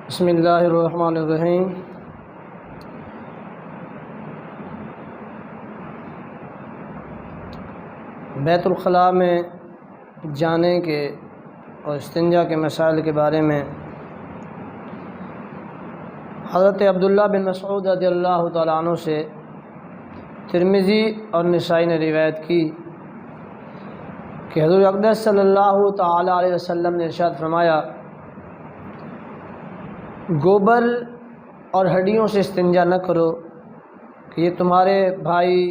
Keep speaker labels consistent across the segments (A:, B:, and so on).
A: بسم اللہ الرحمن الرحیم۔ بیت الخلاء میں جانے کے اور استنجا کے مسائل کے بارے میں حضرت عبداللہ بن مسعود رضی اللہ تعالیٰ عنہ سے ترمذی اور نسائی نے روایت کی کہ حضور اقدس صلی اللہ تعالیٰ علیہ وسلم نے ارشاد فرمایا، گوبر اور ہڈیوں سے استنجا نہ کرو کہ یہ تمہارے بھائی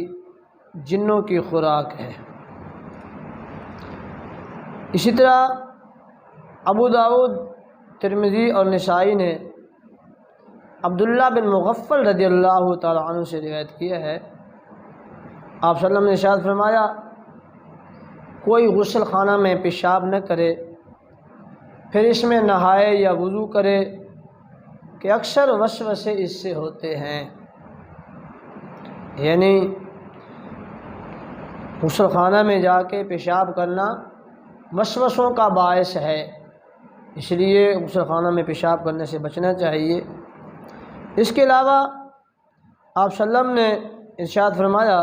A: جنوں کی خوراک ہے۔ اسی طرح ابو داؤد، ترمذی اور نسائی نے عبداللہ بن مغفل رضی اللہ تعالیٰ عنہ سے روایت کیا ہے، آپ صلی اللہ علیہ وسلم نے ارشاد فرمایا، کوئی غسل خانہ میں پیشاب نہ کرے پھر اس میں نہائے یا وضو کرے کہ اکثر وسوسے اس سے ہوتے ہیں۔ یعنی غسل خانہ میں جا کے پیشاب کرنا وسوسوں کا باعث ہے، اس لیے غسل خانہ میں پیشاب کرنے سے بچنا چاہیے۔ اس کے علاوہ آپ صلی اللہ علیہ وسلم نے ارشاد فرمایا،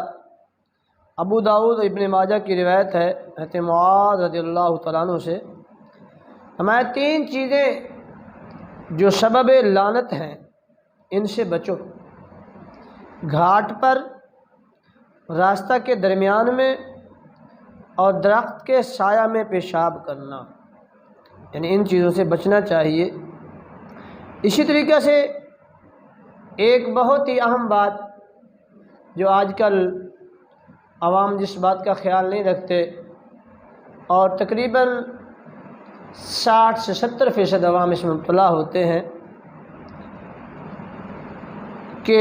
A: ابو داؤد ابن ماجہ کی روایت ہے حضرت معاذ رضی اللہ تعالیٰ عنہ سے، ہمارے تین چیزیں جو سبب لعنت ہیں ان سے بچو: گھاٹ پر، راستہ کے درمیان میں اور درخت کے سایہ میں پیشاب کرنا، یعنی ان چیزوں سے بچنا چاہیے۔ اسی طریقے سے ایک بہت ہی اہم بات جو آج کل عوام جس بات کا خیال نہیں رکھتے اور تقریباً 60 سے 70% عوام اس میں مبتلا ہوتے ہیں کہ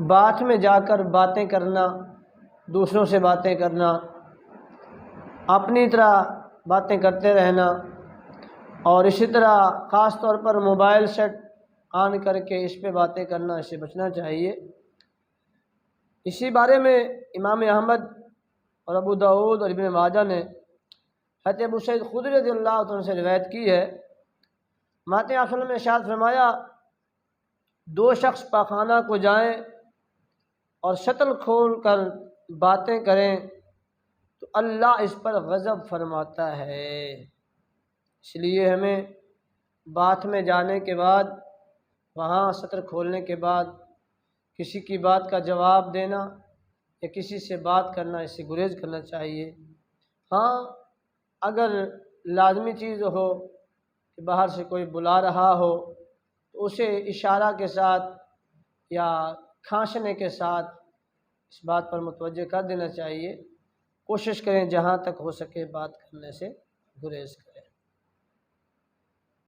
A: باتھ میں جا کر باتیں کرنا، دوسروں سے باتیں کرنا، اپنی طرح باتیں کرتے رہنا، اور اسی طرح خاص طور پر موبائل سیٹ آن کر کے اس پہ باتیں کرنا، اس سے بچنا چاہیے۔ اسی بارے میں امام احمد اور ابو داؤد اور ابن ماجہ نے حضرت ابو سعید خدری رضی اللہ عنہ سے روایت کی ہے، ماتے آپ صلی اللہ علیہ وسلم نے ارشاد فرمایا، دو شخص پاخانہ کو جائیں اور شتل کھول کر باتیں کریں تو اللہ اس پر غضب فرماتا ہے۔ اس لیے ہمیں باتھ میں جانے کے بعد، وہاں سطر کھولنے کے بعد کسی کی بات کا جواب دینا یا کسی سے بات کرنا، اس سے گریز کرنا چاہیے۔ ہاں، اگر لازمی چیز ہو کہ باہر سے کوئی بلا رہا ہو تو اسے اشارہ کے ساتھ یا کھانسنے کے ساتھ اس بات پر متوجہ کر دینا چاہیے۔ کوشش کریں جہاں تک ہو سکے بات کرنے سے گریز کریں۔